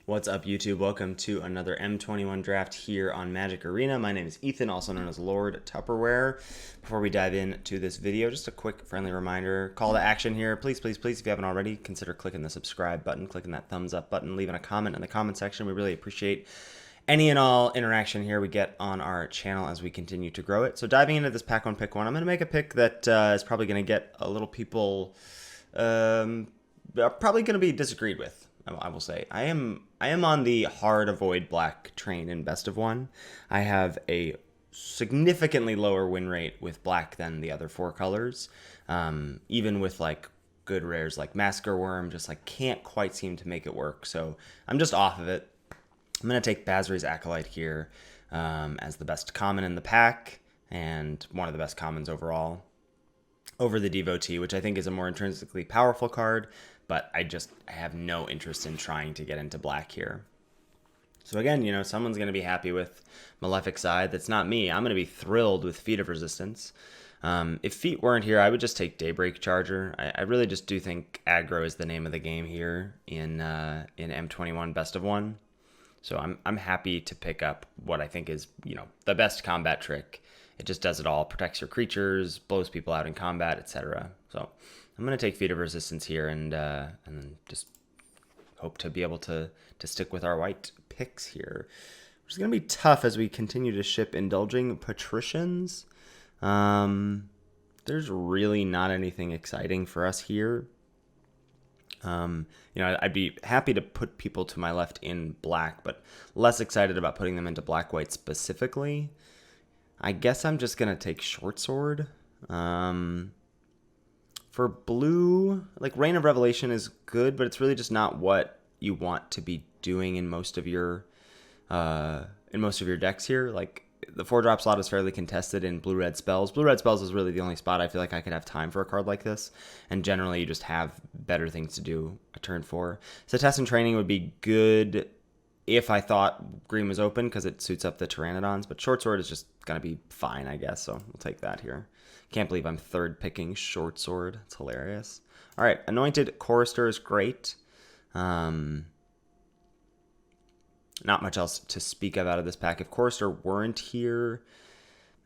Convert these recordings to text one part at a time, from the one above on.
What's up, YouTube? Welcome to another M21 Draft here on MTG Arena. My name is Ethan, also known as LordTupperware. Before we dive into this video, just a quick friendly reminder, call to action here. Please, please, please, if you haven't already, consider clicking the subscribe button, clicking that thumbs up button, leaving a comment in the comment section. We really appreciate any and all interaction here we get on our channel as we continue to grow it. So diving into this pack one, pick one, I'm going to make a pick that is probably going to get a little people probably going to be disagreed with. I will say I am on the hard avoid black train in best of one. I have a significantly lower win rate with black than the other four colors. Even with like good rares like Masker Worm, just like can't quite seem to make it work. So I'm just off of it. I'm gonna take Basri's Acolyte here as the best common in the pack and one of the best commons overall over the Devotee, which I think is a more intrinsically powerful card, but I have no interest in trying to get into black here. So again, you know, someone's going to be happy with Malefic Side. That's not me. I'm going to be thrilled with Feet of Resistance. If Feet weren't here, I would just take Daybreak Charger. I really just do think aggro is the name of the game here in M21 Best of One. So I'm happy to pick up what I think is, you know, the best combat trick. It just does it all. Protects your creatures, blows people out in combat, etc. So I'm going to take Feet of Resistance here and then just hope to be able to stick with our white picks here. Which is going to be tough as we continue to ship Indulging Patricians. There's really not anything exciting for us here. You know, I'd be happy to put people to my left in black, but less excited about putting them into black-white specifically. I guess I'm just going to take Short Sword. For blue, like Reign of Revelation is good, but it's really just not what you want to be doing in most of your decks here. Like the 4-drop slot is fairly contested in blue-red spells. Blue-red spells is really the only spot I feel like I could have time for a card like this, and generally you just have better things to do a turn 4. So Test and Training would be good if I thought green was open because it suits up the Pteranodons, but Short Sword is just going to be fine, I guess, so we'll take that here. Can't believe I'm third picking Short Sword. It's hilarious. All right, Anointed Chorister is great. Not much else to speak of out of this pack. If Chorister weren't here,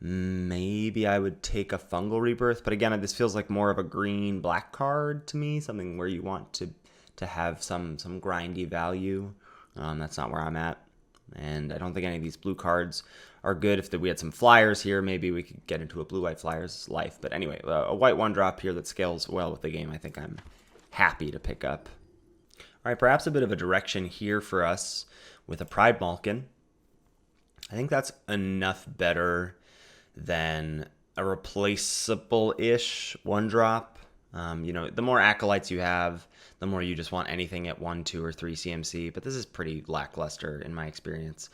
maybe I would take a Fungal Rebirth, but again, this feels like more of a green-black card to me, something where you want to have some grindy value. That's not where I'm at. And I don't think any of these blue cards are good. If we had some flyers here, maybe we could get into a blue-white flyers life. But anyway, a white 1-drop here that scales well with the game, I think I'm happy to pick up. All right, perhaps a bit of a direction here for us with a Pride Malkin. I think that's enough better than a replaceable-ish 1-drop. You know, the more acolytes you have, the more you just want anything at 1, 2, or 3 CMC. But this is pretty lackluster in my experience.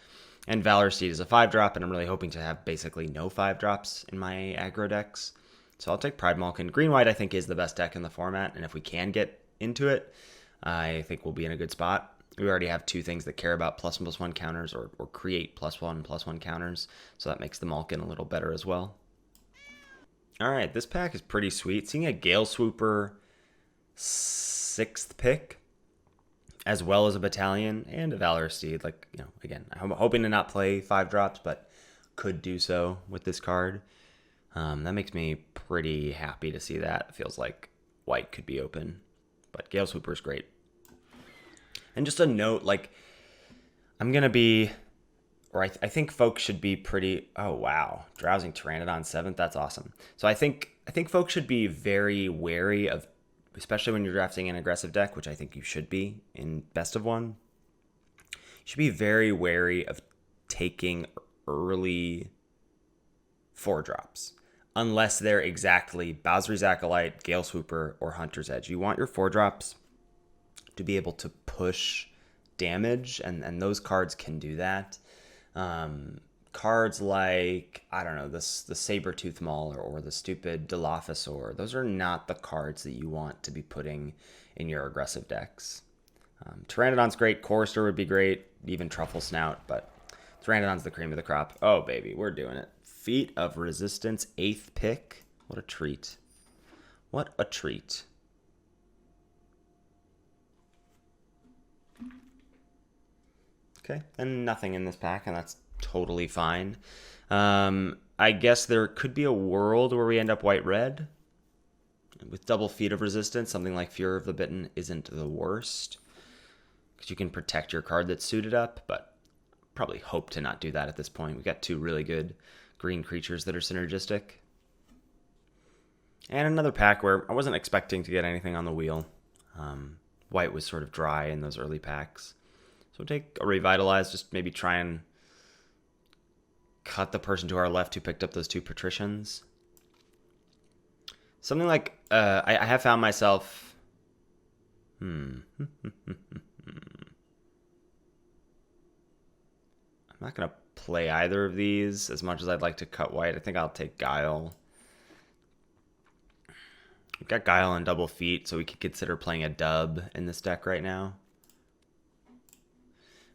And Valor Steed is a 5-drop, and I'm really hoping to have basically no 5-drops in my aggro decks. So I'll take Pride Malkin. Green-white, I think, is the best deck in the format, and if we can get into it, I think we'll be in a good spot. We already have 2 things that care about +1/+1 counters or create +1/+1 counters, so that makes the Malkin a little better as well. All right, this pack is pretty sweet. Seeing a Gale Swooper 6th pick, as well as a Battalion and a Valor Steed. Like, you know, again, I'm hoping to not play 5-drops, but could do so with this card. That makes me pretty happy to see that. It feels like white could be open, but Gale Swooper is great. And just a note, like, I'm going to be, or I think folks should be pretty, oh, wow, Drowsing Pteranodon 7th, that's awesome. So I think folks should be very wary of, especially when you're drafting an aggressive deck, which I think you should be in Best of One. You should be very wary of taking early 4-drops, unless they're exactly Basri's Acolyte, Gale Swooper, or Hunter's Edge. You want your 4-drops to be able to push damage, and those cards can do that. Cards like, I don't know, the Sabertooth Mauler or the stupid Dilophosaur, those are not the cards that you want to be putting in your aggressive decks. Pteranodon's great, Chorister would be great, even Truffle Snout, but Pteranodon's the cream of the crop. Oh, baby, we're doing it. Feet of Resistance, 8th pick. What a treat. What a treat. Okay, and nothing in this pack, and that's totally fine. I guess there could be a world where we end up white-red. With double feet of resistance, something like Fury of the Bitten isn't the worst, because you can protect your card that's suited up, but probably hope to not do that at this point. We've got two really good green creatures that are synergistic. And another pack where I wasn't expecting to get anything on the wheel. White was sort of dry in those early packs. So we'll take a Revitalize, just maybe try and cut the person to our left who picked up those two Patricians. Something like, I have found myself... I'm not going to play either of these as much as I'd like to cut white. I think I'll take Guile. We've got Guile and double feet, so we could consider playing a dub in this deck right now.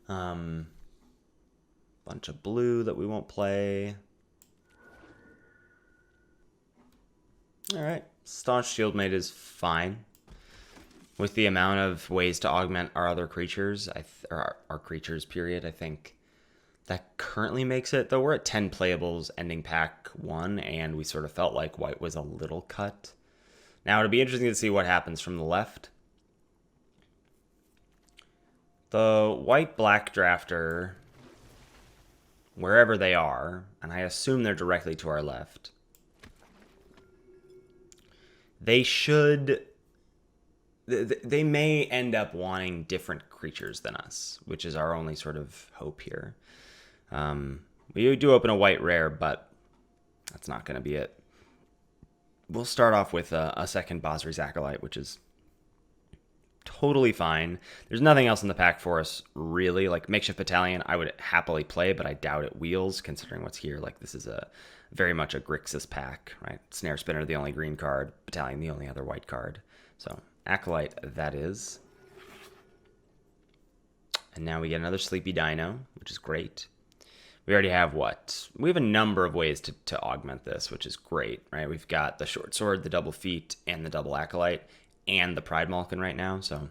Bunch of blue that we won't play. Alright, Staunch Shieldmate is fine. With the amount of ways to augment our other creatures, or our creatures, period, I think that currently makes it, though we're at 10 playables ending pack 1, and we sort of felt like white was a little cut. Now, it'll be interesting to see what happens from the left. The white-black drafter, wherever they are, and I assume they're directly to our left, they may end up wanting different creatures than us, which is our only sort of hope here. We do open a white rare, but that's not going to be it. We'll start off with a second Basri's Acolyte, which is totally fine. There's nothing else in the pack for us, really. Like, Makeshift Battalion, I would happily play, but I doubt it wheels, considering what's here. Like, this is very much a Grixis pack, right? Snare Spinner, the only green card. Battalion, the only other white card. So, Acolyte, that is. And now we get another Sleepy Dino, which is great. We already have what? We have a number of ways to augment this, which is great, right? We've got the Short Sword, the Double Feet, and the Double Acolyte, and the Pride Malkin right now. So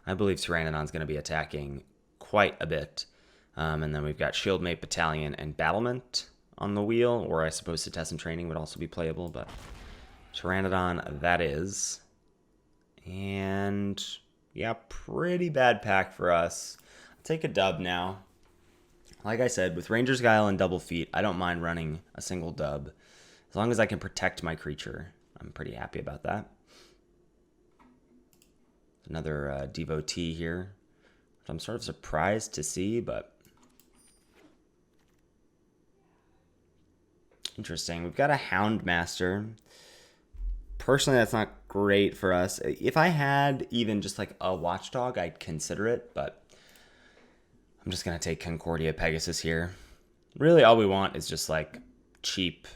I believe Tyrannodon's going to be attacking quite a bit. And then we've got Shieldmate, Battalion, and Battlement on the wheel, or I suppose Citizen Training would also be playable, but Tyrannodon, that is. And yeah, pretty bad pack for us. I'll take a dub now. Like I said, with Ranger's Guile and Double Feet, I don't mind running a single dub. As long as I can protect my creature, I'm pretty happy about that. Another Devotee here, which I'm sort of surprised to see, but interesting. We've got a Houndmaster. Personally, that's not great for us. If I had even just like a Watchdog, I'd consider it, but I'm just going to take Concordia Pegasus here. Really, all we want is just like cheap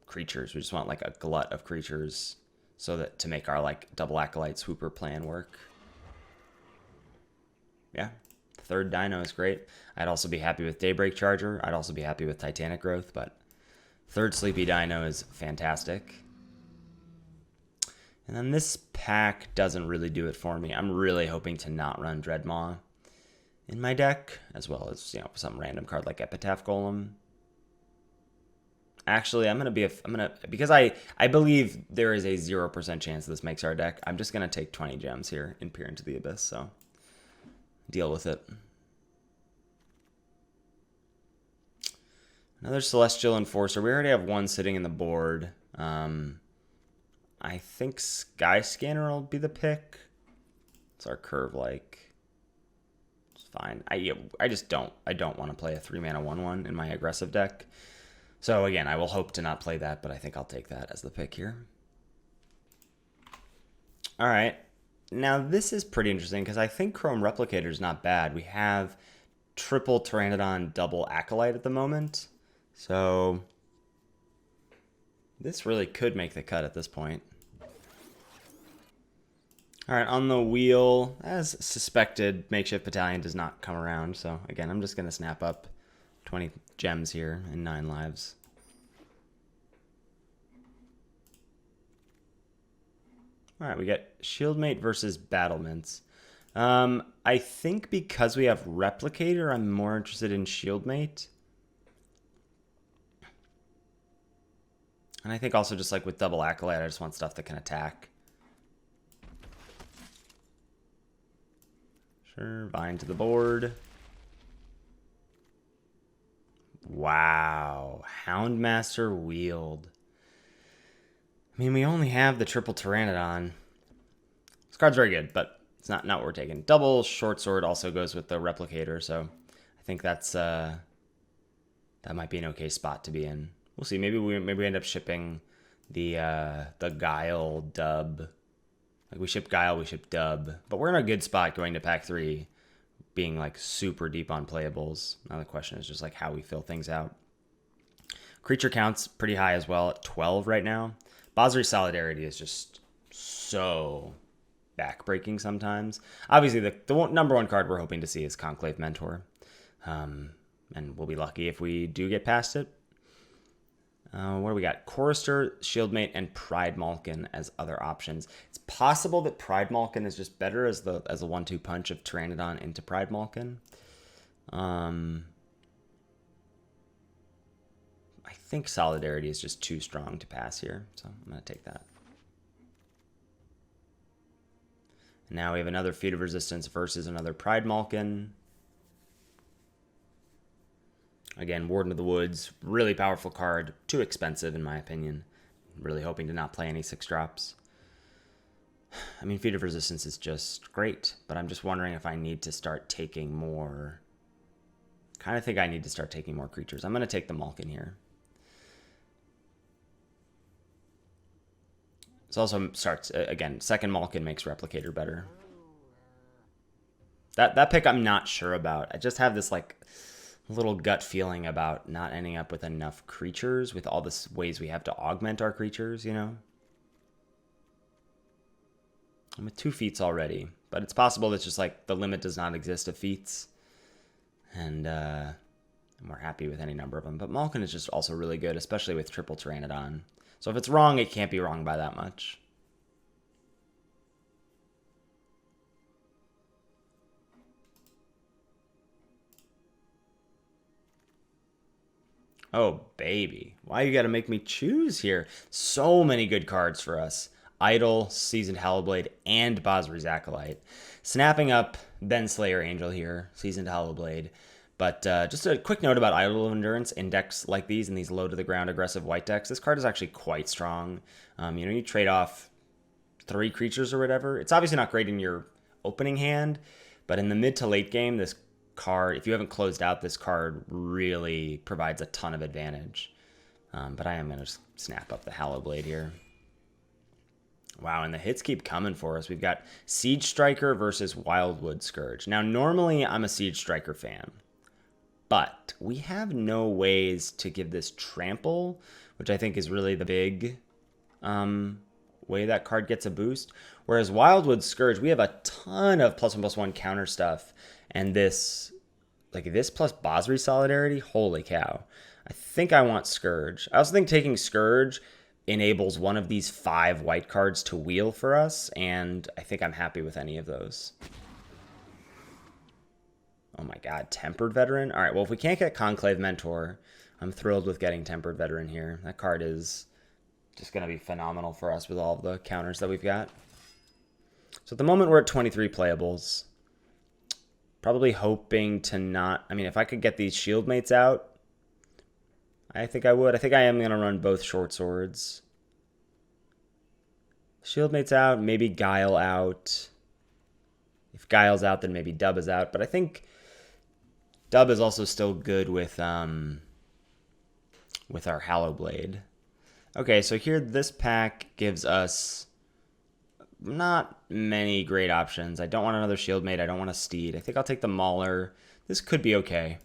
creatures. We just want like a glut of creatures so that to make our like double Acolyte Swooper plan work. Yeah, third Dino is great. I'd also be happy with Daybreak Charger. I'd also be happy with Titanic Growth, but third Sleepy Dino is fantastic. And then this pack doesn't really do it for me. I'm really hoping to not run Dreadmaw in my deck, as well as, you know, some random card like Epitaph Golem. Actually, because I believe there is a 0% chance this makes our deck, I'm just gonna take 20 gems here and peer into the abyss, so deal with it. Another Celestial Enforcer. We already have one sitting in the board. I think Sky Scanner will be the pick. What's our curve like? Fine. I don't want to play a 3-mana 1/1 in my aggressive deck. So again, I will hope to not play that, but I think I'll take that as the pick here. All right. Now this is pretty interesting because I think Chrome Replicator is not bad. We have triple Pteranodon, double Acolyte at the moment. So this really could make the cut at this point. All right, on the wheel, as suspected, Makeshift Battalion does not come around. So again, I'm just going to snap up 20 gems here and 9 lives. All right, we get Shieldmate versus Battlements. I think because we have Replicator, I'm more interested in Shieldmate. And I think also just like with double Acolyte, I just want stuff that can attack. Sure, Vine to the board. Wow, Houndmaster Wield. I mean, we only have the triple Pteranodon. This card's very good, but it's not what we're taking. Double Short Sword also goes with the Replicator, so I think that's that might be an okay spot to be in. We'll see. Maybe we end up shipping the Guile dub. Like we ship Guile, we ship dub, but we're in a good spot going to pack 3, being like super deep on playables. Now the question is just like how we fill things out. Creature count's pretty high as well at 12 right now. Basri Solidarity is just so backbreaking sometimes. Obviously, the number 1 card we're hoping to see is Conclave Mentor. And we'll be lucky if we do get past it. What do we got? Chorister, Shieldmate, and Pride Malkin as other options. It's possible that Pride Malkin is just better as a 1-2 punch of Pteranodon into Pride Malkin. I think Solidarity is just too strong to pass here, so I'm going to take that. And now we have another Feat of Resistance versus another Pride Malkin. Again, Warden of the Woods, really powerful card. Too expensive, in my opinion. Really hoping to not play any 6-drops. I mean, Feat of Resistance is just great, but I'm just wondering if I need to start taking more. Kind of think I need to start taking more creatures. I'm going to take the Malkin here. This also starts, again, second Malkin makes Replicator better. That pick I'm not sure about. I just have this, like, little gut feeling about not ending up with enough creatures with all the ways we have to augment our creatures, you know? I'm with 2 feats already, but it's possible that just, like, the limit does not exist of feats. And we're happy with any number of them. But Malkin is just also really good, especially with triple Pteranodon. So if it's wrong, it can't be wrong by that much. Oh, baby. Why you gotta make me choose here? So many good cards for us. Idol, Seasoned Hallowblade, and Basri's Acolyte. Snapping up Ben Slayer Angel here, Seasoned Hallowblade. But just a quick note about Idol of Endurance. In decks like these, in these low-to-the-ground aggressive white decks, this card is actually quite strong. You trade off 3 creatures or whatever. It's obviously not great in your opening hand, but in the mid to late game, this card, if you haven't closed out, this card really provides a ton of advantage. But I am going to snap up the Hallowblade here. Wow, and the hits keep coming for us. We've got Siege Striker versus Wildwood Scourge. Now, normally I'm a Siege Striker fan, but we have no ways to give this trample, which I think is really the big way that card gets a boost. Whereas Wildwood Scourge, we have a ton of +1/+1 counter stuff, and this plus Basri Solidarity, holy cow. I think I want Scourge. I also think taking Scourge enables one of these 5 white cards to wheel for us, and I think I'm happy with any of those. Oh my god, Tempered Veteran? Alright, well, if we can't get Conclave Mentor, I'm thrilled with getting Tempered Veteran here. That card is just going to be phenomenal for us with all of the counters that we've got. So at the moment, we're at 23 playables. Probably hoping to not... I mean, if I could get these Shieldmates out, I think I would. I think I am going to run both Short Swords. Shieldmate's out, maybe Guile out. If Guile's out, then maybe Dub is out. But I think Dub is also still good with our Hallowblade. Okay, so here this pack gives us not many great options. I don't want another Shieldmate. I don't want a Steed. I think I'll take the Mauler. This could be okay.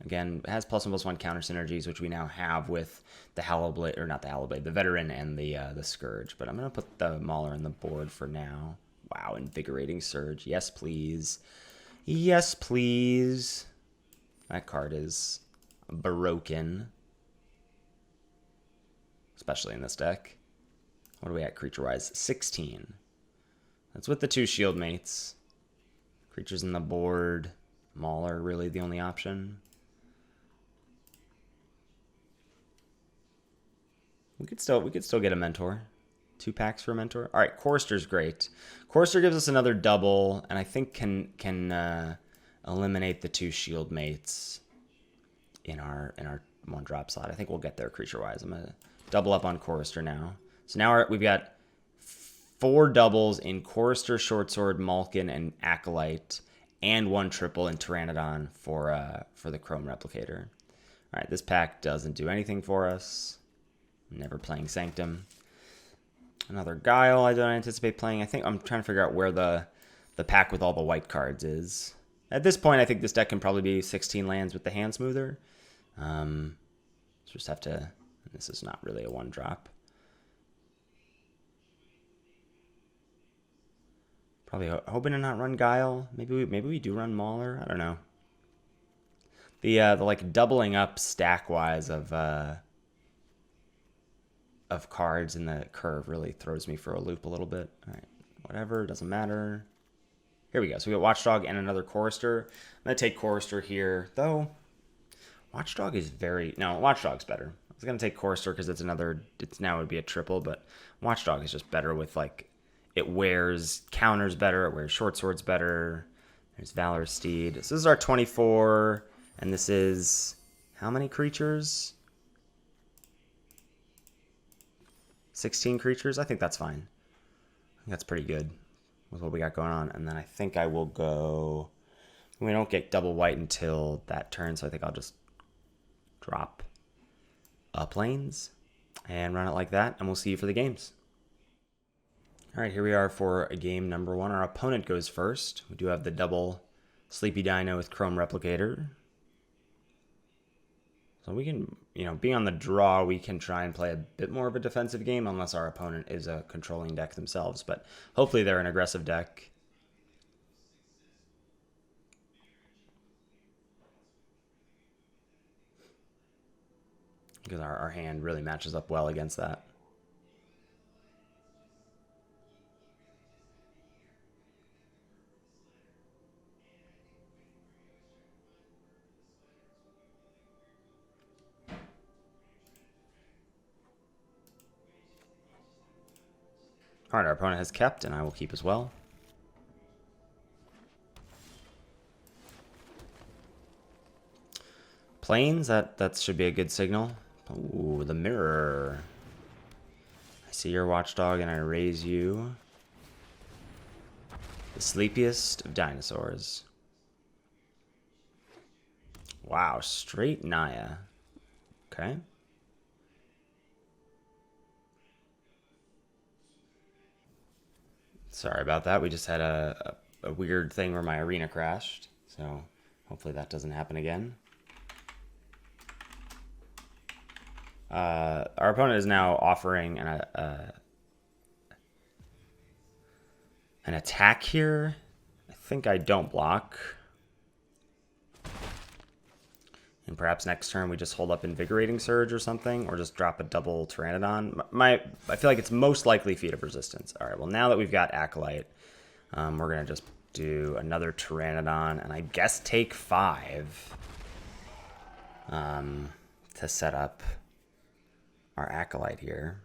Again, it has +1/+1 counter synergies, which we now have with the Hallowblade, or not the Hallowblade, the Veteran and the Scourge. But I'm going to put the Mauler on the board for now. Wow, Invigorating Surge. Yes, please. Yes, please. That card is broken. Especially in this deck. What are we at creature-wise? 16. That's with the 2 Shieldmates. Creatures in the board. Mauler really the only option. We could still get a mentor. 2 packs for a mentor. All right, Chorister's great. Chorister gives us another double, and I think can eliminate the 2 shield mates in our 1-drop slot. I think we'll get there creature-wise. I'm gonna double up on Chorister now. So now we've got 4 doubles in Chorister, Short Sword, Malkin, and Acolyte, and 1 triple in Pteranodon for the Chrome Replicator. All right, this pack doesn't do anything for us. Never playing Sanctum. Another Guile I don't anticipate playing. I think I'm trying to figure out where the pack with all the white cards is. At this point, I think this deck can probably be 16 lands with the hand smoother. Just have to... This is not really a 1-drop. Probably hoping to not run Guile. Maybe we do run Mauler. I don't know. The like doubling up stack wise of cards in the curve really throws me for a loop a little bit. All right, whatever, doesn't matter. Here we go. So we got Watchdog and another Chorister. I'm gonna take Chorister here, though. Watchdog is Watchdog's better. I was gonna take Chorister because now it would be a triple, but Watchdog is just better with like, it wears counters better, it wears short swords better. There's Valor Steed. So this is our 24, and this is how many creatures? 16 creatures? I think that's fine. I think that's pretty good with what we got going on. And then I think I will go... We don't get double white until that turn, so I think I'll just drop planes and run it like that, and we'll see you for the games. All right, here we are for game number 1. Our opponent goes first. We do have the double Sleepy Dino with Chrome Replicator. So we can, being on the draw, we can try and play a bit more of a defensive game unless our opponent is a controlling deck themselves. But hopefully they're an aggressive deck. Because our hand really matches up well against that. All right, our opponent has kept, and I will keep as well. Planes, that should be a good signal. Ooh, the mirror. I see your Watchdog, and I raise you. The sleepiest of dinosaurs. Wow, straight Naya. Okay. Sorry about that. We just had a weird thing where my arena crashed. So hopefully that doesn't happen again. Our opponent is now offering an attack here. I think I don't block. And perhaps next turn we just hold up Invigorating Surge or something, or just drop a double Pteranodon. I feel like it's most likely Feat of Resistance. All right, well, now that we've got Acolyte, we're going to just do another Pteranodon, and I guess take 5 to set up our Acolyte here.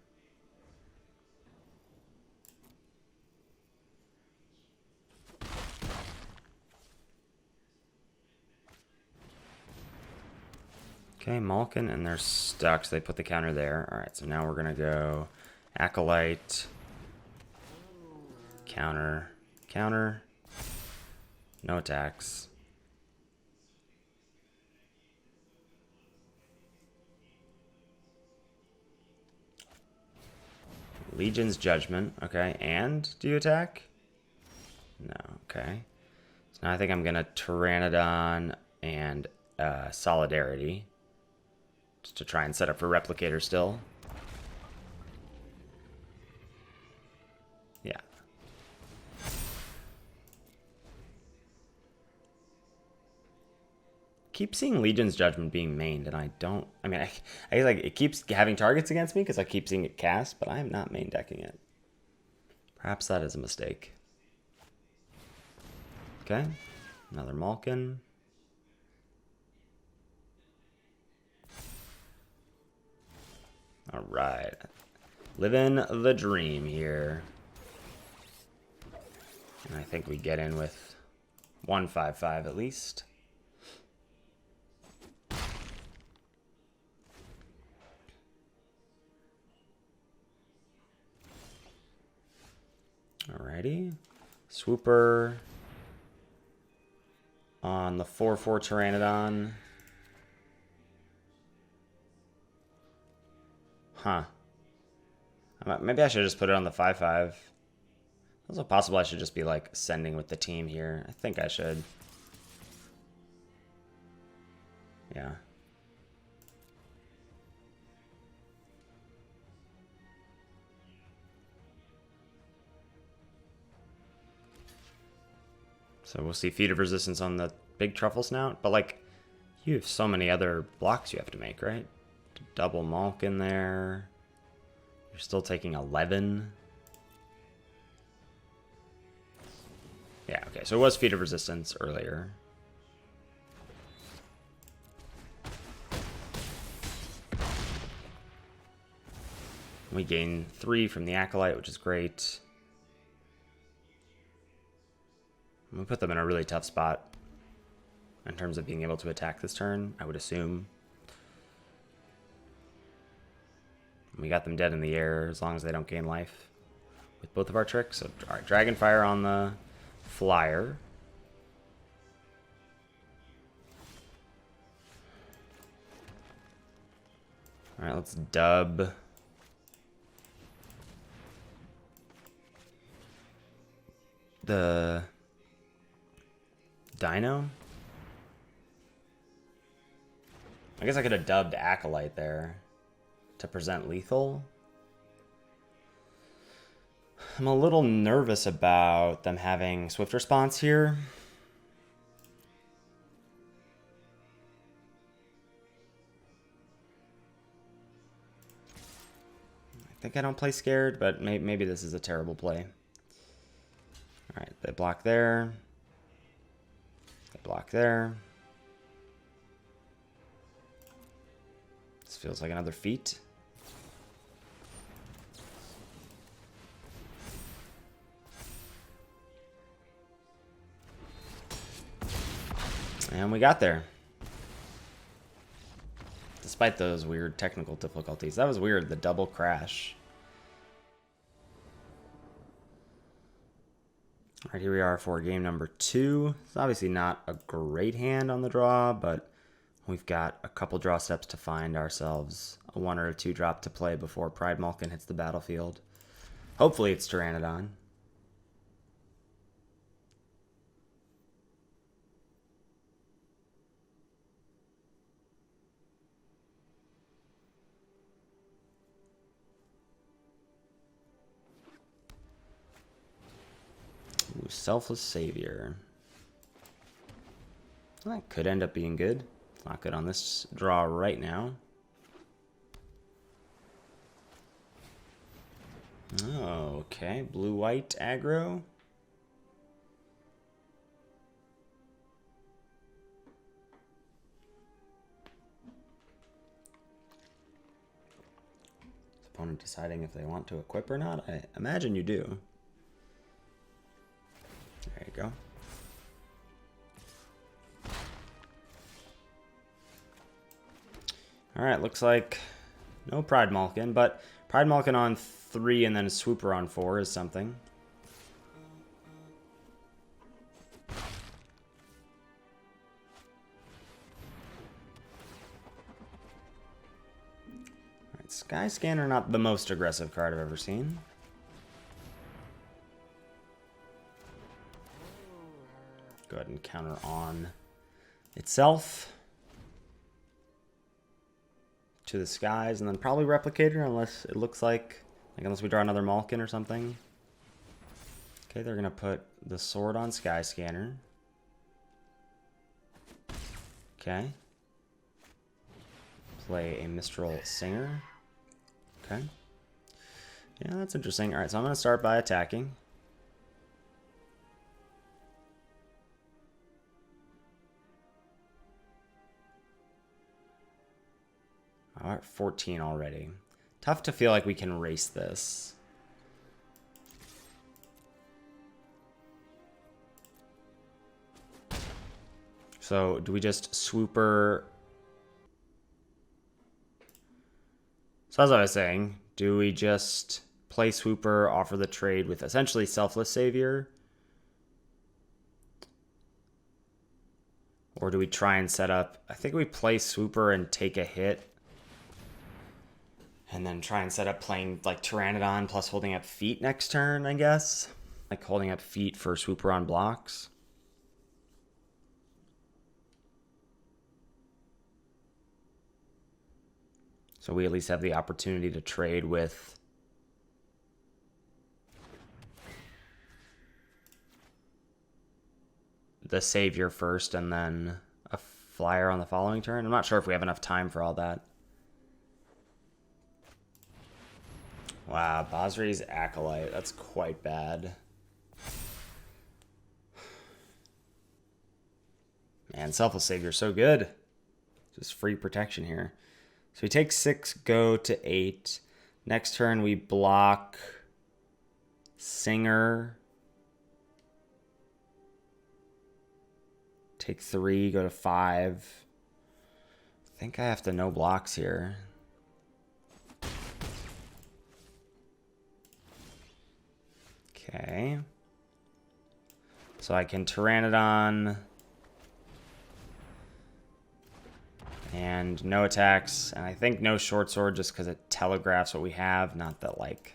Okay, Malkin, and they're stuck, so they put the counter there. All right, so now we're going to go Acolyte, counter, counter, no attacks. Legion's Judgment, okay, and do you attack? No, okay. So now I think I'm going to Pteranodon and Solidarity. To try and set up for Replicator still. Yeah. Keep seeing Legion's Judgment being mained, and I don't... I mean, I like it keeps having targets against me because I keep seeing it cast, but I am not main decking it. Perhaps that is a mistake. Okay, another Malkin. All right, living the dream here. And I think we get in with 155 at least. Alrighty. Swooper on the 4/4 Pteranodon. Huh. Maybe I should just put it on the 5/5. Also possible I should just be like sending with the team here. I think I should. Yeah. So we'll see Feet of Resistance on the big Truffle Snout. But like, you have so many other blocks you have to make, right? Double Malkin there. You're still taking 11. Yeah, okay, so it was Feet of Resistance earlier. We gain 3 from the Acolyte, which is great. We put them in a really tough spot in terms of being able to attack this turn, I would assume. We got them dead in the air as long as they don't gain life with both of our tricks. So, all right, Dragonfire on the flyer. All right, let's dub the Dino. I guess I could have dubbed Acolyte there to present lethal. I'm a little nervous about them having swift response here. I think I don't play scared, but maybe this is a terrible play. All right, they block there. They block there. This feels like another feat. And we got there. Despite those weird technical difficulties. That was weird, the double crash. All right, here we are for game number 2. It's obviously not a great hand on the draw, but we've got a couple draw steps to find ourselves a 1 or a 2 drop to play before Pride Malkin hits the battlefield. Hopefully it's Pteranodon. Ooh, Selfless Savior. That could end up being good. It's not good on this draw right now. Oh, okay. Blue-white aggro. Opponent deciding if they want to equip or not. I imagine you do. There you go. All right, looks like no Pride Malkin, but Pride Malkin on 3 and then a Swooper on 4 is something. All right, Sky Scanner, not the most aggressive card I've ever seen. Go ahead and counter on itself to the skies, and then probably Replicator, unless it looks like unless we draw another Malkin or something. Okay, they're gonna put the sword on Sky Scanner. Okay. Play a Mistral Singer. Okay. Yeah, that's interesting. All right, so I'm gonna start by attacking. we're at 14 already. Tough to feel like we can race this. So do we just swooper? So as I was saying, do we just play swooper, offer the trade with essentially selfless savior? Or do we try and set up? I think we play swooper and take a hit. And then try and set up playing like Pteranodon plus holding up feet next turn, I guess. Like holding up feet for swooper on blocks. So we at least have the opportunity to trade with the savior first and then a flyer on the following turn. I'm not sure if we have enough time for all that. Wow, Basri's Acolyte. That's quite bad. Man, Selfless Savior so good. Just free protection here. So we take 6, go to 8. Next turn we block Singer. Take 3, go to 5. I think I have to no blocks here. Okay. So I can Pteranodon. And no attacks. And I think no short sword just because it telegraphs what we have. Not that, like,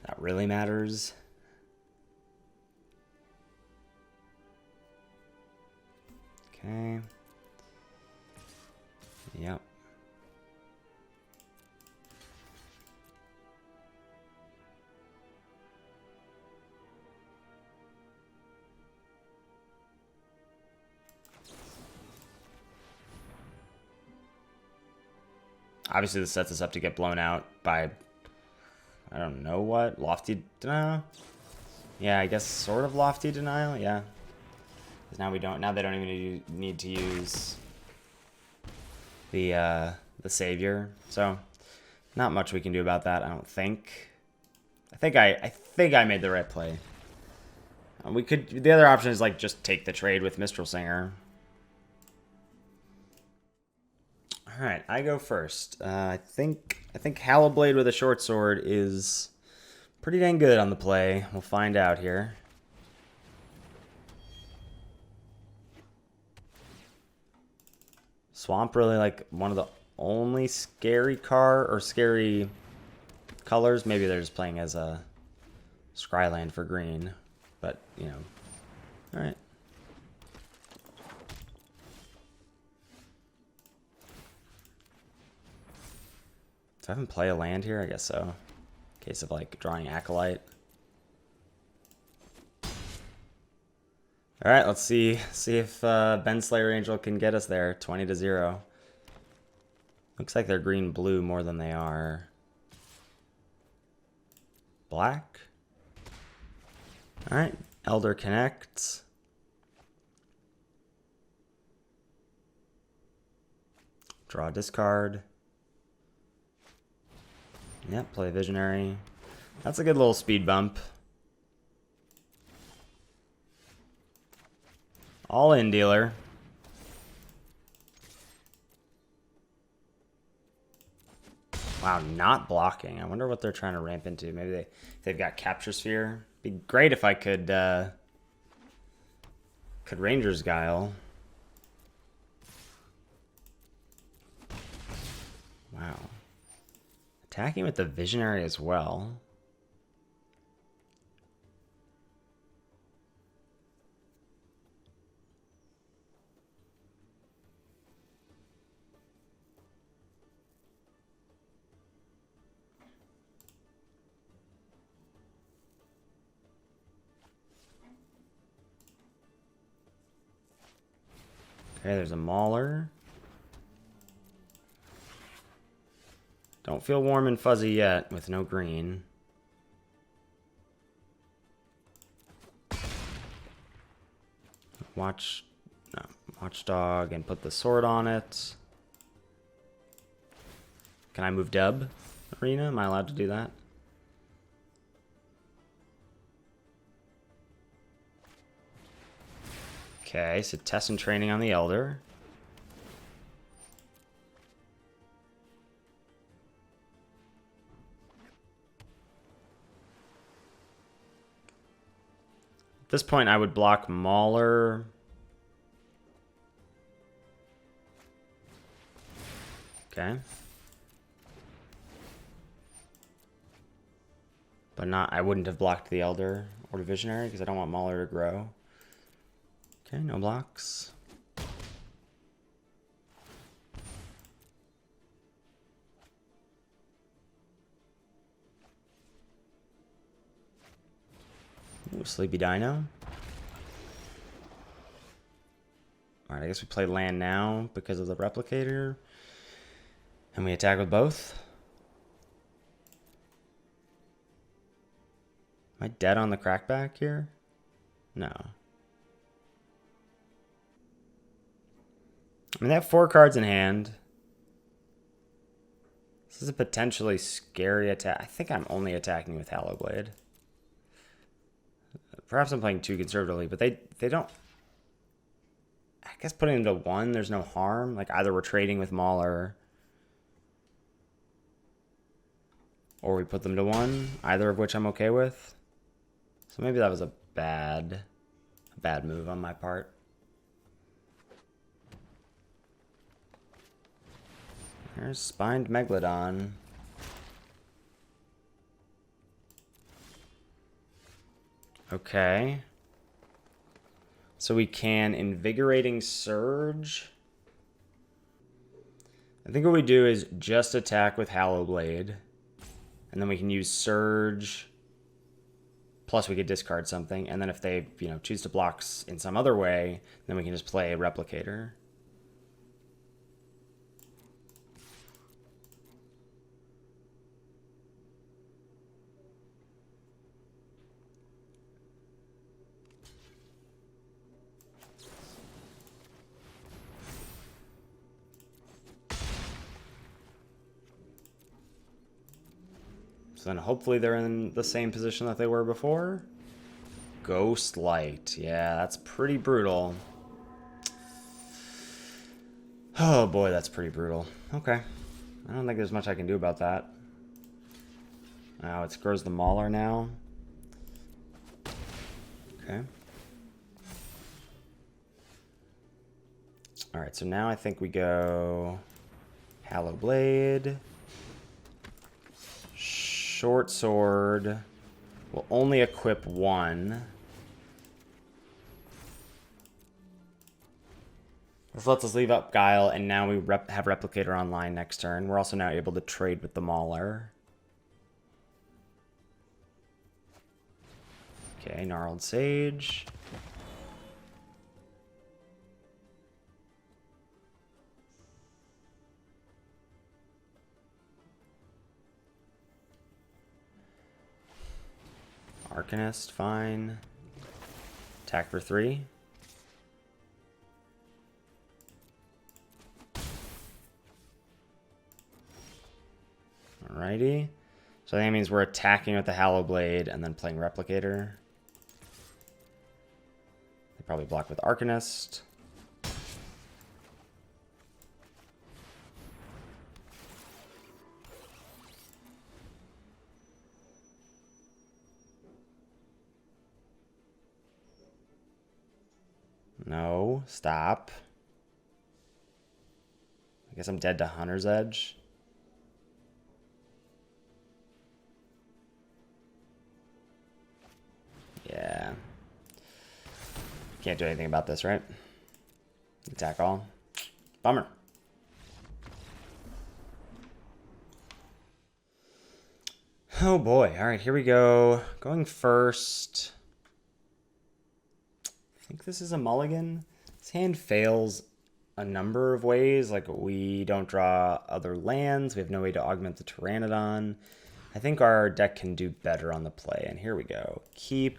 that really matters. Okay. Yep. Obviously, this sets us up to get blown out by, I don't know what, Lofty Denial? Yeah, I guess sort of Lofty Denial, yeah. Because now they don't even need to use the Savior. So, not much we can do about that, I don't think. I think I made the right play. The other option is, like, just take the trade with Mistral Singer. All right, I go first. I think Hallowblade with a short sword is pretty dang good on the play. We'll find out here. Swamp really like one of the only scary scary colors. Maybe they're just playing as a Scryland for green, but you know. All right. Do I even play a land here? I guess so. In case of like drawing Acolyte. All right, let's see if Ben Slayer Angel can get us there. 20-0. Looks like they're green-blue more than they are black. All right, Elder connects. Draw a discard. Yep, play Visionary. That's a good little speed bump. All in, dealer. Wow, not blocking. I wonder what they're trying to ramp into. Maybe they've got Capture Sphere. Be great if I could Ranger's Guile. Wow. Attacking with the Visionary as well. Okay, there's a Mauler. Don't feel warm and fuzzy yet with no green. Watchdog and put the sword on it. Can I move Dub Arena? Am I allowed to do that? Okay, so test and training on the Elder. At this point, I would block Mauler. Okay. But I wouldn't have blocked the Elder or the Visionary because I don't want Mauler to grow. Okay, no blocks. Ooh, Sleepy Dino. Alright, I guess we play land now because of the Replicator. And we attack with both. Am I dead on the crackback here? No. I mean, they have 4 cards in hand. This is a potentially scary attack. I think I'm only attacking with Hallowblade. Perhaps I'm playing too conservatively, but they don't... I guess putting them to 1, there's no harm. Like, either we're trading with Mauler, or we put them to 1, either of which I'm okay with. So maybe that was a bad move on my part. There's Spined Megalodon. Okay. So we can Invigorating Surge. I think what we do is just attack with Hallowblade. And then we can use Surge. Plus we could discard something. And then if they, choose to block in some other way, then we can just play a Replicator. So then hopefully they're in the same position that they were before. Ghost Light. Yeah, that's pretty brutal. Oh boy, that's pretty brutal. Okay. I don't think there's much I can do about that. Now it grows the Mauler now. Okay. Alright, so now I think we go Hallowblade. Short Sword will only equip 1. This lets us leave up Guile, and now we have Replicator online next turn. We're also now able to trade with the Mauler. Okay, Gnarled Sage. Arcanist, fine. Attack for 3. Alrighty. So that means we're attacking with the Hallowblade and then playing Replicator. They probably block with Arcanist. No, stop. I guess I'm dead to Hunter's Edge. Yeah. Can't do anything about this, right? Attack all. Bummer. Oh boy. All right, here we go. Going first. I think this is a mulligan. This hand fails a number of ways. Like, we don't draw other lands. We have no way to augment the Pteranodon. I think our deck can do better on the play. And here we go. Keep.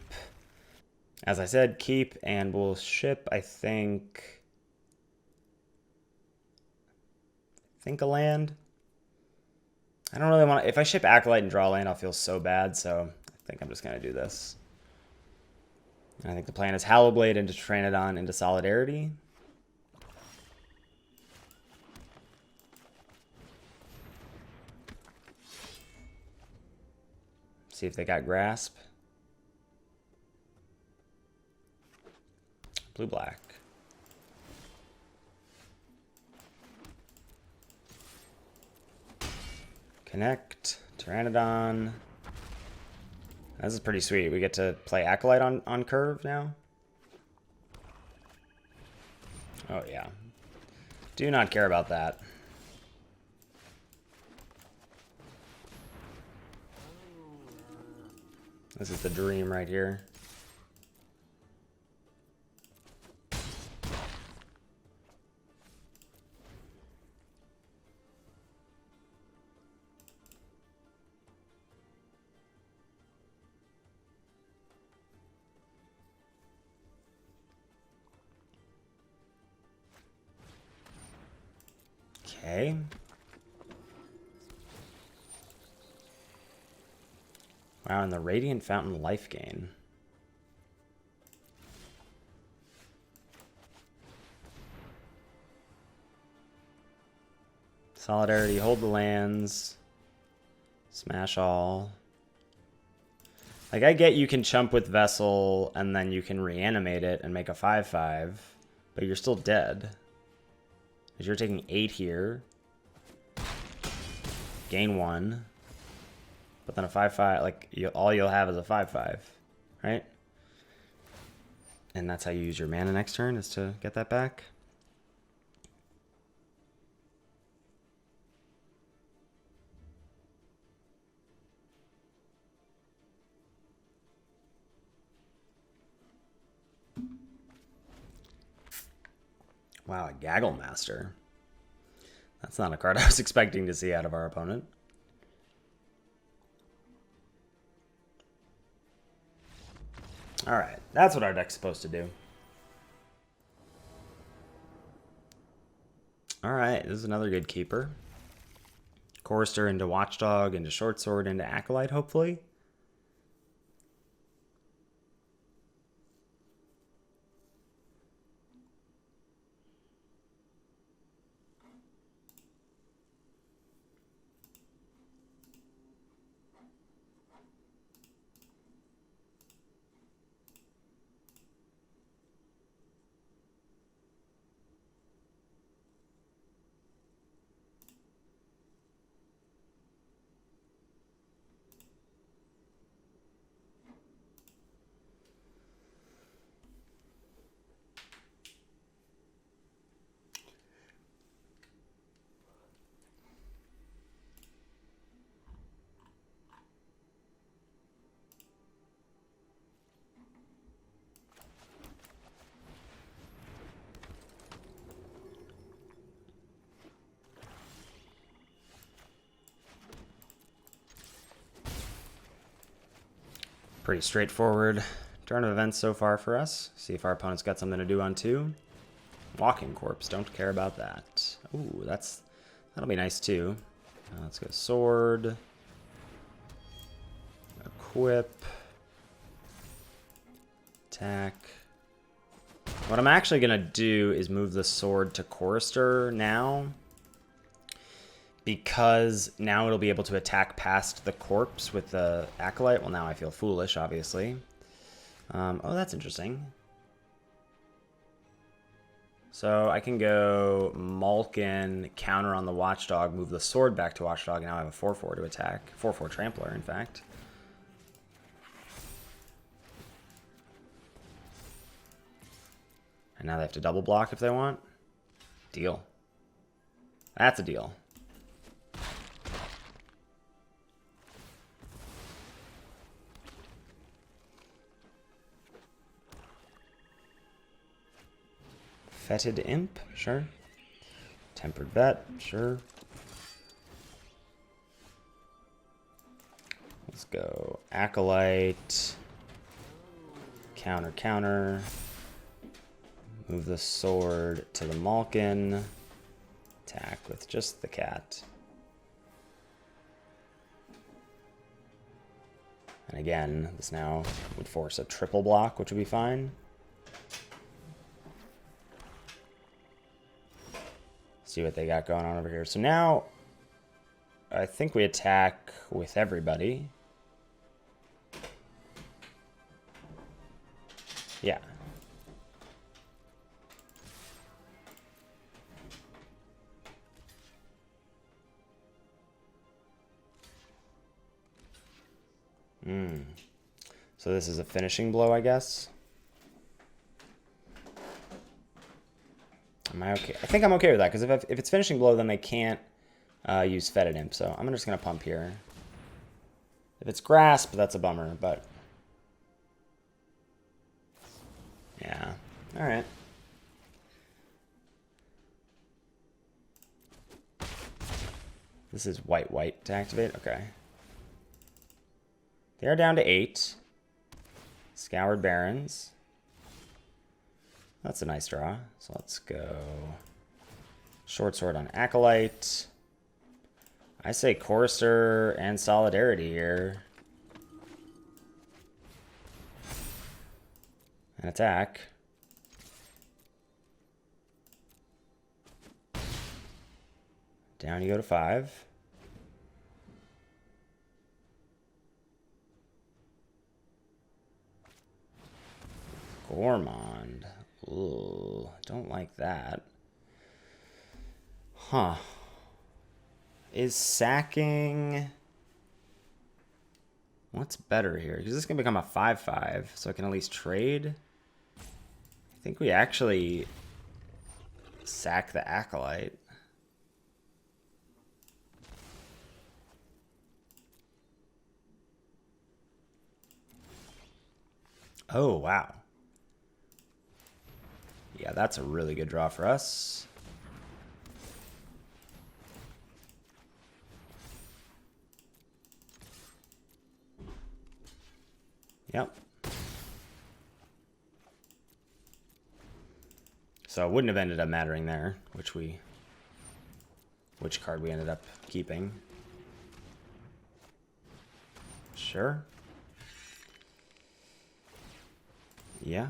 As I said, keep, and we'll ship, I think a land. I don't really want to... If I ship Acolyte and draw land, I'll feel so bad, so I think I'm just going to do this. And I think the plan is Hallowblade into Pteranodon into Solidarity. See if they got Grasp. Blue-black. Connect. Pteranodon. This is pretty sweet. We get to play Acolyte on curve now. Oh, yeah. Do not care about that. This is the dream right here. Okay. Wow, and the Radiant Fountain life gain. Solidarity, hold the lands. Smash all. Like, I get you can chump with Vessel and then you can reanimate it and make a 5/5, but you're still dead. Because you're taking 8 here. Gain 1. But then a 5/5, like, all you'll have is a 5/5, right? And that's how you use your mana next turn, is to get that back. Wow, a Gaggle Master. That's not a card I was expecting to see out of our opponent. Alright, that's what our deck's supposed to do. Alright, this is another good keeper. Chorister into Watchdog, into Short Sword, into Acolyte, hopefully. Pretty straightforward turn of events so far for us. See if our opponent's got something to do on 2. Walking Corpse, don't care about that. Ooh, that'll be nice too. Let's go sword. Equip. Attack. What I'm actually gonna do is move the sword to Chorister now, because now it'll be able to attack past the corpse with the Acolyte. Well, now I feel foolish, obviously. Oh, that's interesting. So I can go Malkin, counter on the Watchdog, move the sword back to Watchdog, and now I have a 4/4 to attack. 4/4 Trampler, in fact. And now they have to double block if they want. Deal. That's a deal. Fetid Imp, sure. Tempered Vet, sure. Let's go Acolyte. Counter, counter. Move the sword to the Malkin. Attack with just the cat. And again, this now would force a triple block, which would be fine. See what they got going on over here. So now, I think we attack with everybody. Yeah. So this is a finishing blow, I guess. Am I okay? I think I'm okay with that, because if it's finishing blow, then they can't use Fetid Imp. So I'm just going to pump here. If it's Grasp, that's a bummer, but... yeah. All right. This is white to activate. Okay. They are down to 8. Scoured Barrens. That's a nice draw. So let's go Short Sword on Acolyte. I say Courser and Solidarity here. And attack. Down you go to 5. Gormond. Ooh, don't like that. Huh. Is sacking... what's better here? Because this can become a 5/5, so I can at least trade. I think we actually sack the Acolyte. Oh, wow. Yeah, that's a really good draw for us. Yep. So it wouldn't have ended up mattering there, which card we ended up keeping. Sure. Yeah.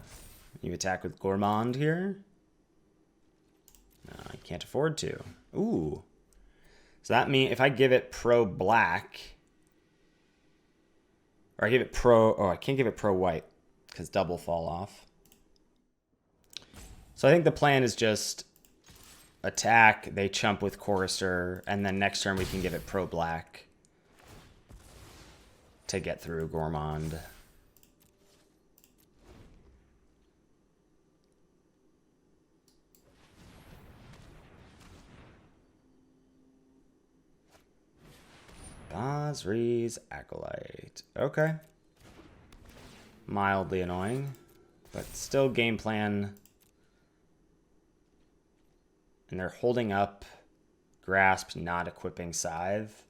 You attack with Gourmand here. No, I can't afford to. Ooh. So that means if I give it pro black, or I give it pro, oh, I can't give it pro white because double fall off. So I think the plan is just attack, they chump with Courser, and then next turn we can give it pro black to get through Gourmand. Basri's Acolyte. Okay. Mildly annoying, but still game plan. And they're holding up Grasp, not equipping Scythe.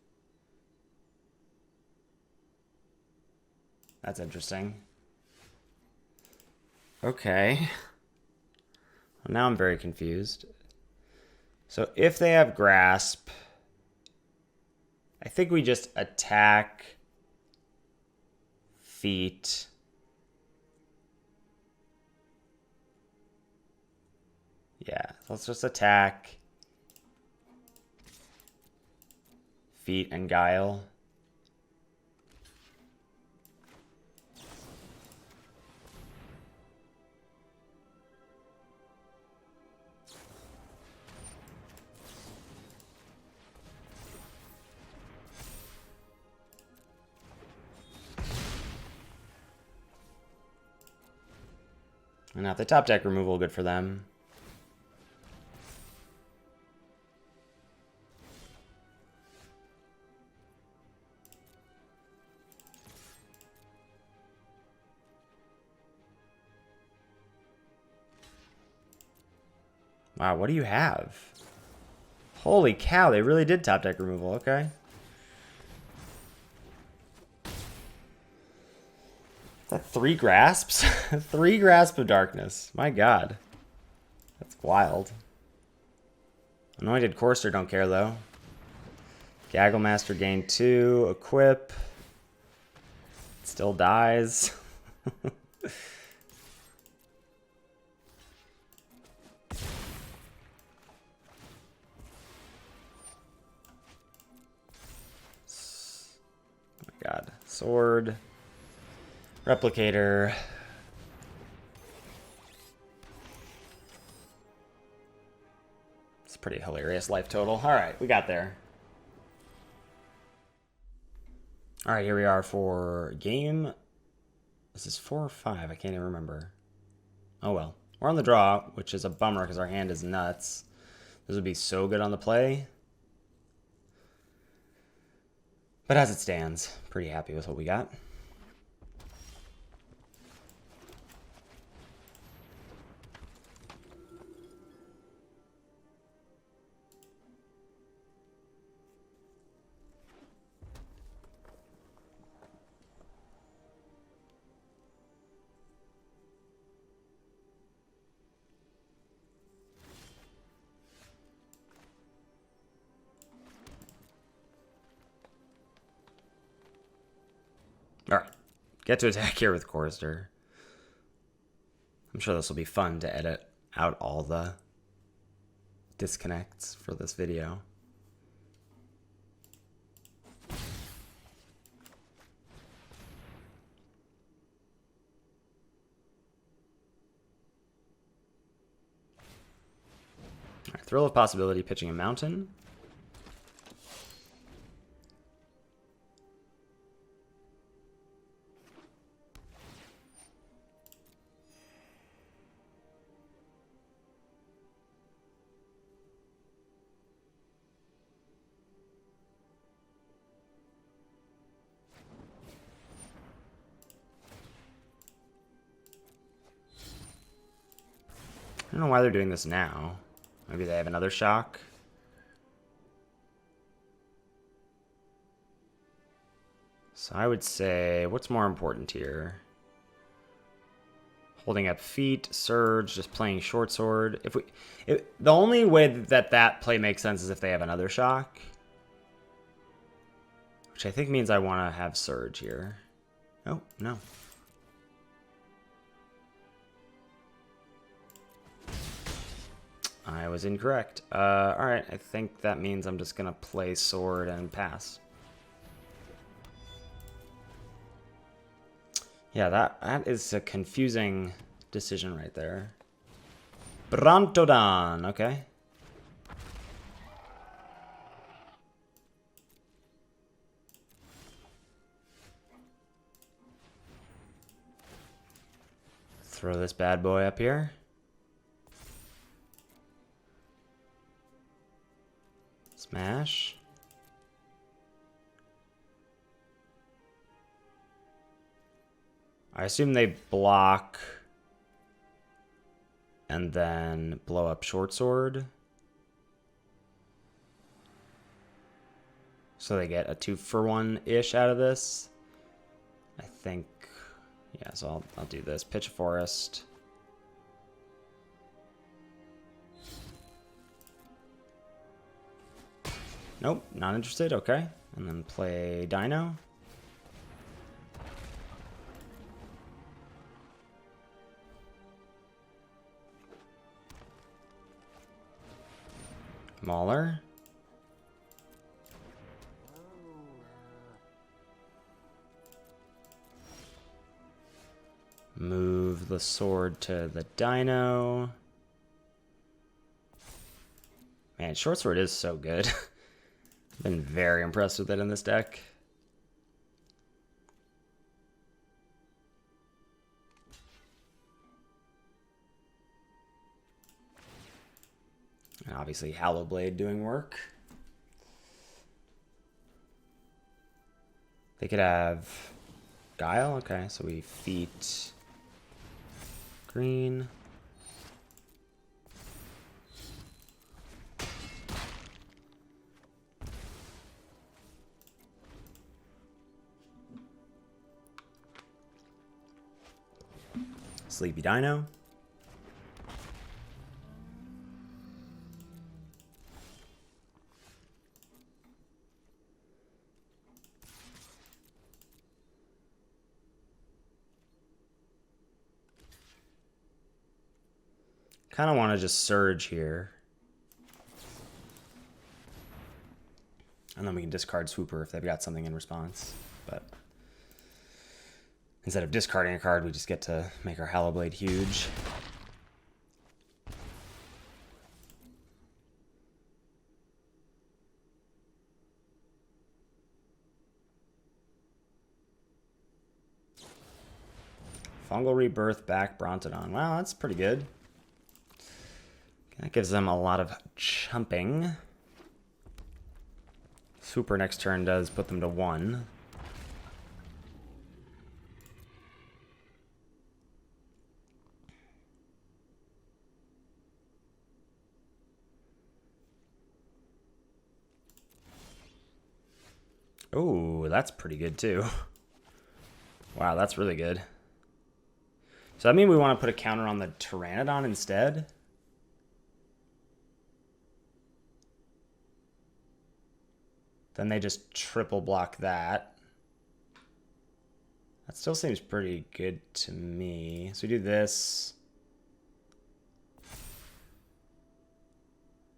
That's interesting. Okay. Well, now I'm very confused. So if they have Grasp, I think we just attack, feet. Yeah, let's just attack, feet, and guile. And now if they top deck removal, good for them. Wow, what do you have? Holy cow, they really did top deck removal, okay. Is that 3 grasps? 3 grasp of darkness. My god. That's wild. Anointed Courser don't care though. Gaggle Master gain 2, equip. Still dies. Oh my god. Sword. Replicator. It's a pretty hilarious life total. Alright, we got there. Alright, here we are for game. This is 4 or 5. I can't even remember. Oh well. We're on the draw, which is a bummer because our hand is nuts. This would be so good on the play. But as it stands, pretty happy with what we got. Alright, get to attack here with Chorister. I'm sure this will be fun to edit out all the disconnects for this video. Alright, Thrill of Possibility, pitching a Mountain. I don't know why they're doing this now. Maybe they have another shock. So I would say, what's more important here? Holding up feet, surge, just playing short sword. The only way that play makes sense is if they have another shock. Which I think means I want to have surge here. Oh, no. I was incorrect. Alright, I think that means I'm just gonna play sword and pass. Yeah, that is a confusing decision right there. Brantodon, okay. Throw this bad boy up here. Smash. I assume they block and then blow up short sword. So they get a 2-for-1-ish out of this. I think, yeah, so I'll do this. Pitch a forest. Nope, not interested, okay. And then play Dino. Mauler. Move the sword to the Dino. Man, short sword is so good. I've been very impressed with it in this deck. And obviously Hallowblade doing work. They could have Guile, okay, so we feat green. Sleepy Dino. Kind of want to just surge here. And then we can discard Swooper if they've got something in response. But instead of discarding a card, we just get to make our Hallowblade huge. Fungal Rebirth back Brontodon. Wow, that's pretty good. That gives them a lot of chumping. Super next turn does put them to 1. Oh, that's pretty good too. Wow, that's really good. So that means we want to put a counter on the Pteranodon instead? Then they just triple block that. That still seems pretty good to me. So we do this.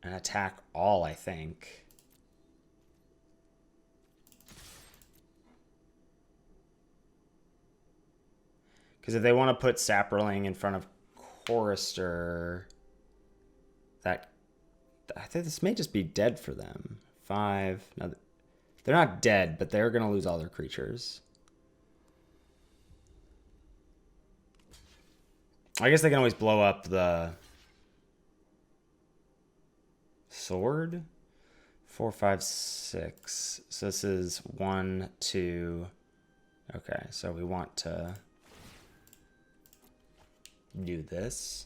And attack all, I think. Because if they want to put Saproling in front of Chorister, I think this may just be dead for them. 5. No, they're not dead, but they're going to lose all their creatures. I guess they can always blow up the sword. 4, 5, 6. So this is 1, 2. Okay, so we want to do this.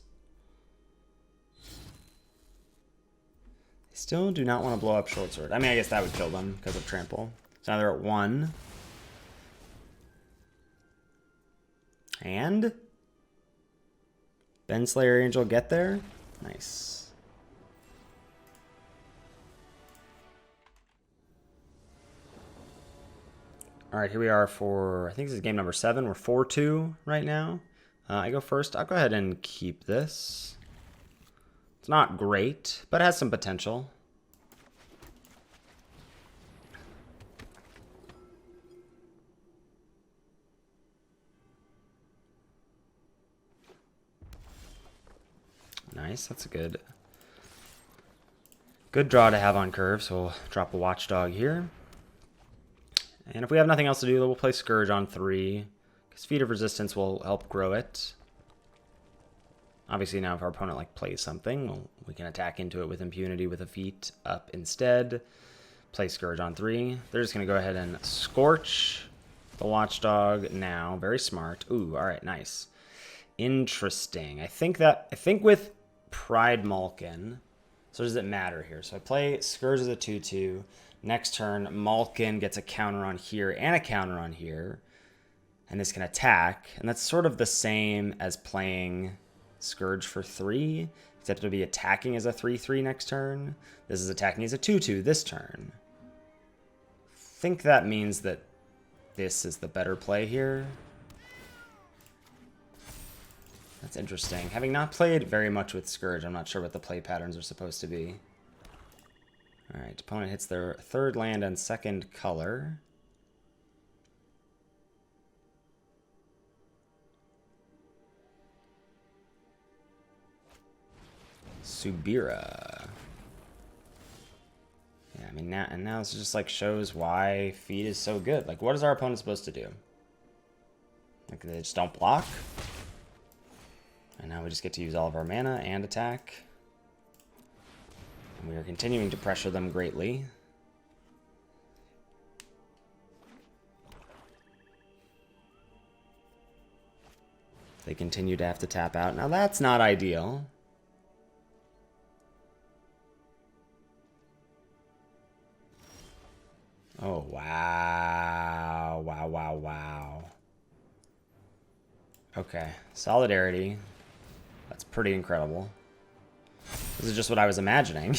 They still do not want to blow up Short Sword. I mean, I guess that would kill them because of Trample. So now they're at 1. And Benslayer Angel get there? Nice. All right, here we are for, I think this is game number 7. We're 4-2 right now. I go first. I'll go ahead and keep this. It's not great, but it has some potential. Nice, that's a good draw to have on curve, so we'll drop a Watchdog here. And if we have nothing else to do, we'll play Scourge on 3. Because Feat of Resistance will help grow it. Obviously now if our opponent plays something, we can attack into it with impunity with a Feat up instead. Play Scourge on 3. They're just going to go ahead and Scorch the Watchdog now. Very smart. Ooh, alright, nice. Interesting. I think with Pride Malkin, so does it matter here? So I play Scourge as a 2-2. Next turn, Malkin gets a counter on here and a counter on here. And this can attack. And that's sort of the same as playing Scourge for 3, except it'll be attacking as a 3-3 next turn. This is attacking as a 2-2 this turn. I think that means that this is the better play here. That's interesting. Having not played very much with Scourge, I'm not sure what the play patterns are supposed to be. Alright, opponent hits their 3rd land and 2nd color. Subira. Yeah, I mean, now this just shows why Feat is so good. What is our opponent supposed to do? They just don't block? And now we just get to use all of our mana and attack. And we are continuing to pressure them greatly. They continue to have to tap out. Now that's not ideal. Oh, wow. Wow, wow, wow. Okay, Solidarity. That's pretty incredible. This is just what I was imagining.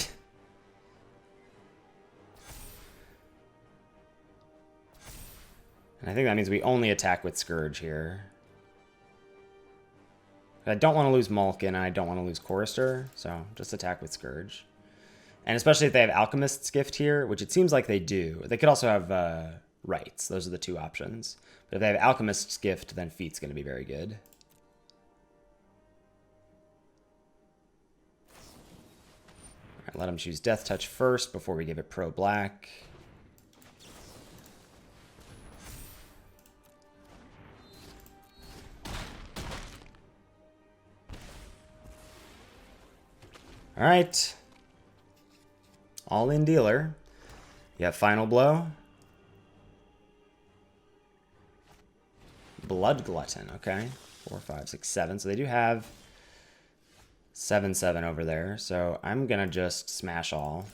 And I think that means we only attack with Scourge here. I don't want to lose Malkin, and I don't want to lose Chorister, so just attack with Scourge. And especially if they have Alchemist's Gift here, which it seems like they do. They could also have Rights. Those are the two options. But if they have Alchemist's Gift, then Feat's going to be very good. All right, let him choose Death Touch first before we give it Pro Black. All right. All-in dealer. You have Final Blow. Blood Glutton, okay. 4, 5, 6, 7. So they do have 7, 7 over there. So I'm going to just smash all.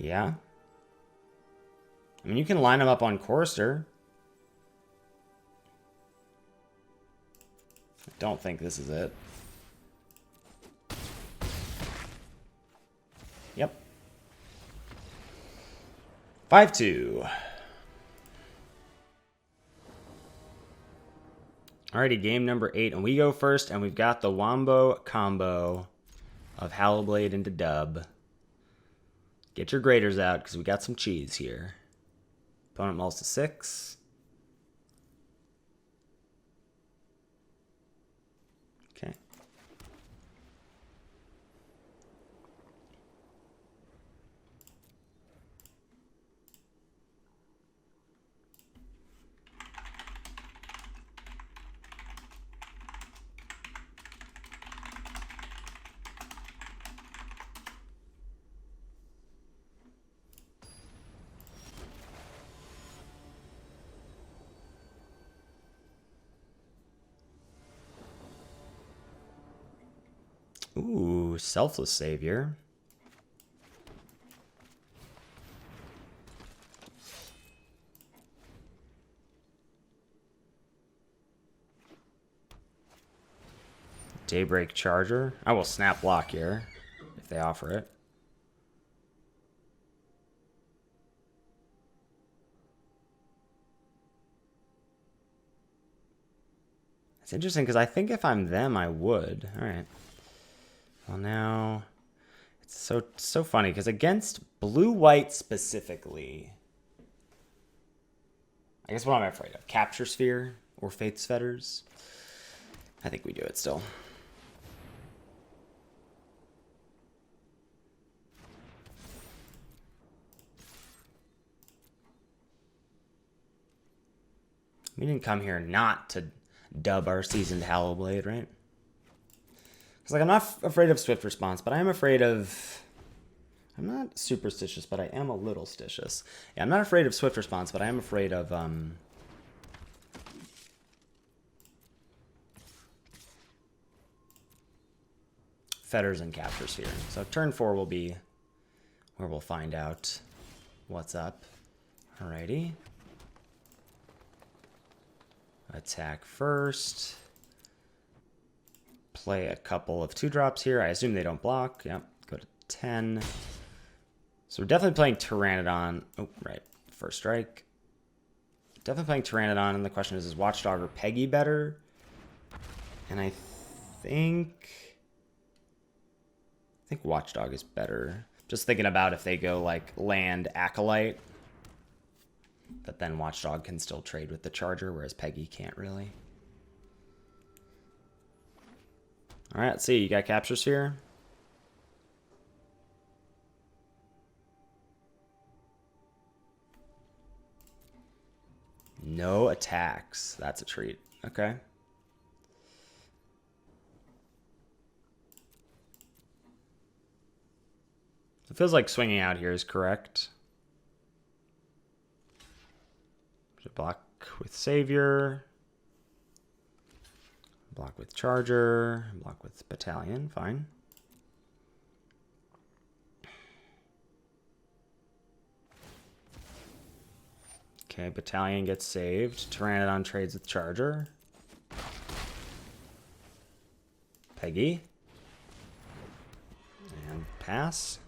Yeah. I mean, you can line them up on Chorister. I don't think this is it. Yep. 5-2. Alrighty, game number 8, and we go first, and we've got the Wombo combo of Hallowblade into Dub. Get your graders out, because we got some cheese here. Opponent mulls to 6. Okay. Ooh, Selfless Savior. Daybreak Charger. I will snap block here if they offer it. It's interesting because I think if I'm them, I would. All right. Well, now it's so funny because against blue-white specifically, I guess what am I afraid of? Capture Sphere or Faith's Fetters? I think we do it still. We didn't come here not to dub our seasoned Hallowblade, right? Because like I'm not afraid of Swift Response, but I am afraid of... I'm not superstitious, but I am a little stitious. Yeah, I'm not afraid of Swift Response, but I am afraid of... Fetters and Capture Sphere. So turn 4 will be where we'll find out what's up. Alrighty. Attack first. Play a couple of 2-drops here. I assume they don't block. Yep. Go to 10. So we're definitely playing Pteranodon. Oh, right. First strike. Definitely playing Pteranodon, and the question is Watchdog or Peggy better? And I think Watchdog is better. Just thinking about if they go like land Acolyte, but then Watchdog can still trade with the Charger, whereas Peggy can't really. All right, let's see. You got Capture Sphere? No attacks. That's a treat. Okay. It feels like swinging out here is correct. block with Savior. Block with Charger. Block with Battalion. Fine. Okay, Battalion gets saved. Pteranodon trades with Charger. Peggy. And pass.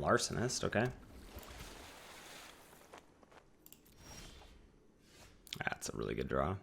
Larcenist, okay. That's a really good draw.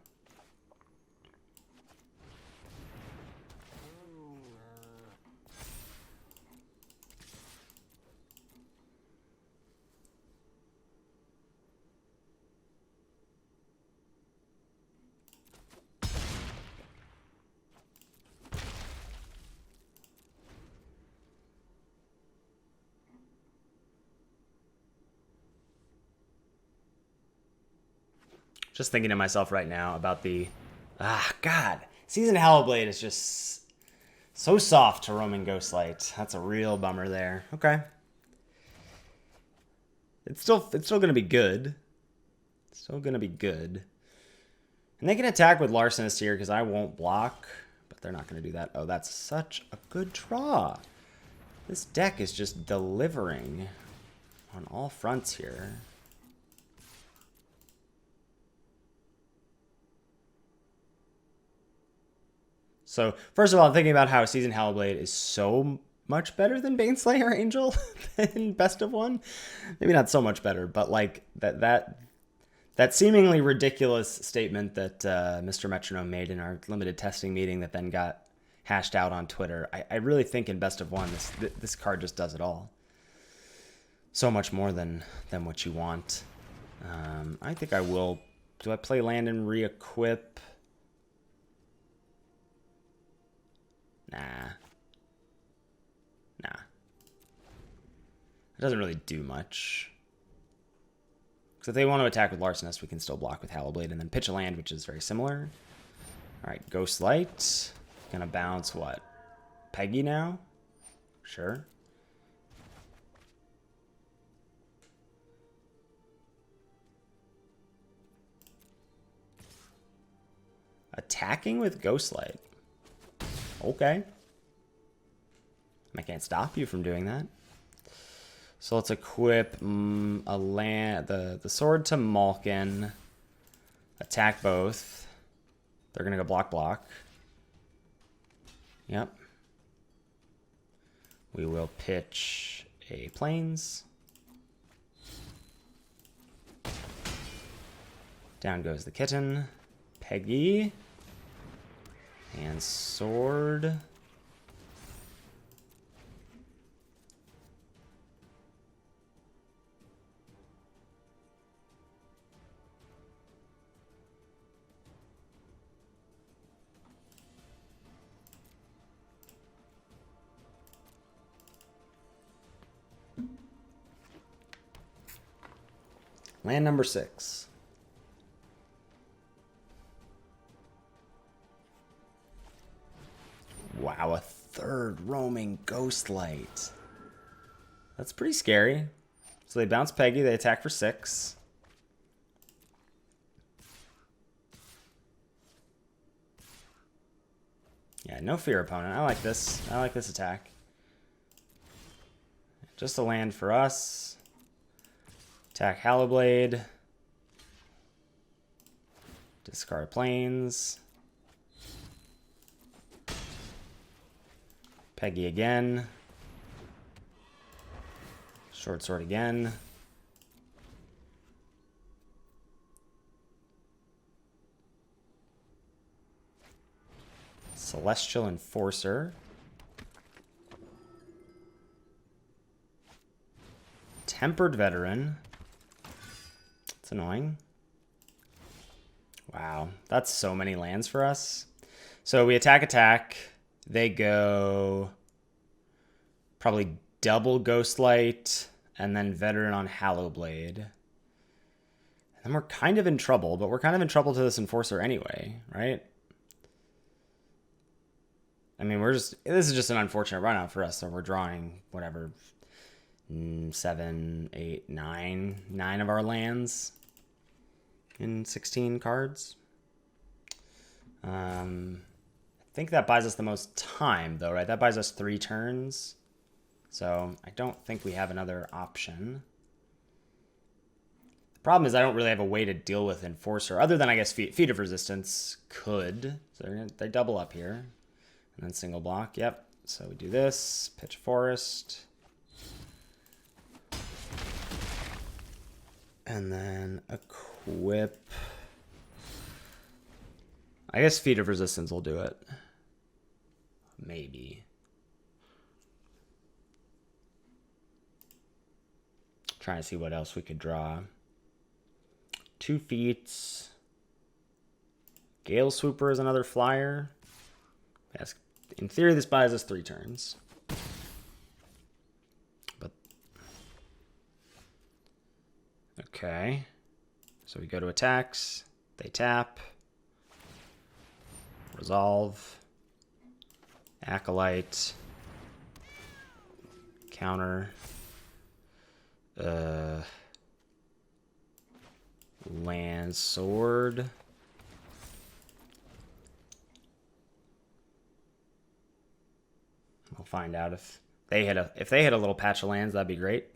Just thinking to myself right now about the... God. Seasoned Hellblade is just so soft to Roman Ghostlight. That's a real bummer there. Okay. It's still going to be good. It's still going to be good. And they can attack with Larcenist here because I won't block. But they're not going to do that. Oh, that's such a good draw. This deck is just delivering on all fronts here. So, first of all, I'm thinking about how Seasoned Hellblade is so much better than Baneslayer Angel in Best of One. Maybe not so much better, but like that seemingly ridiculous statement that Mr. Metronome made in our limited testing meeting that then got hashed out on Twitter. I really think in Best of One, this card just does it all. So much more than what you want. I think I will. Do I play land and re-equip? Nah. It doesn't really do much. Because if they want to attack with Larcenist, we can still block with Hellblade and then pitch a land, which is very similar. Alright, Ghostlight. Gonna bounce what? Peggy now? Sure. Attacking with Ghostlight. Okay. I can't stop you from doing that. So let's equip a land, the sword to Malkin. Attack both. They're gonna go block. Yep. We will pitch a plains. Down goes the kitten. Peggy. And sword. Land number 6. Wow, a third roaming Ghostlight. That's pretty scary. So they bounce Peggy, they attack for 6. Yeah, no fear, opponent. I like this. I like this attack. Just a land for us. Attack Hellblade. Discard plains. Peggy again. Short sword again. Celestial Enforcer. Tempered Veteran. It's annoying. Wow, that's so many lands for us. So we attack. They go probably double Ghostlight and then Veteran on Hallowblade. And we're kind of in trouble, but we're kind of in trouble to this Enforcer anyway, right? I mean, this is just an unfortunate run out for us. So we're drawing whatever, 7, 8, 9 of our lands in 16 cards. I think that buys us the most time though, right? That buys us 3 turns. So I don't think we have another option. The problem is I don't really have a way to deal with Enforcer, other than I guess Feat of Resistance could. So they double up here. And then single block, yep. So we do this, pitch Forest. And then equip. I guess Feat of Resistance will do it. Maybe. Trying to see what else we could draw. 2 feats. Gale Swooper is another flyer. Yes, in theory, this buys us 3 turns. But okay. So we go to attacks. They tap. Resolve. Acolyte. Counter. Land Sword. We'll find out if they hit a little patch of lands, that'd be great.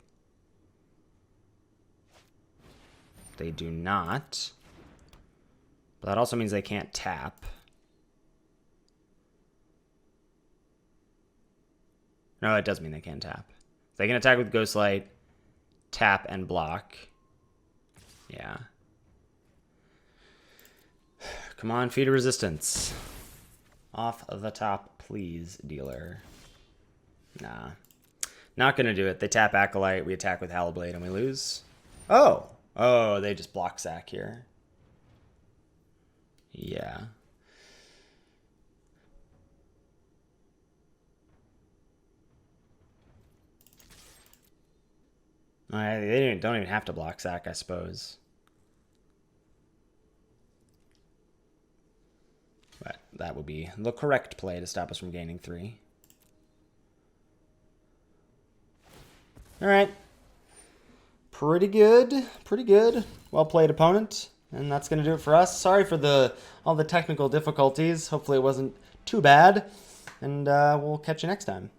They do not. But that also means they can't tap. No, it does mean they can't tap. They can attack with Ghostlight, tap, and block. Yeah. Come on, Feat of Resistance. Off the top, please, dealer. Nah. Not gonna do it. They tap Acolyte, we attack with Hallowblade, and we lose. Oh! Oh, they just block sack here. Yeah. They don't even have to block sack, I suppose. But that would be the correct play to stop us from gaining 3. All right. Pretty good. Pretty good. Well played, opponent. And that's going to do it for us. Sorry for all the technical difficulties. Hopefully it wasn't too bad. And we'll catch you next time.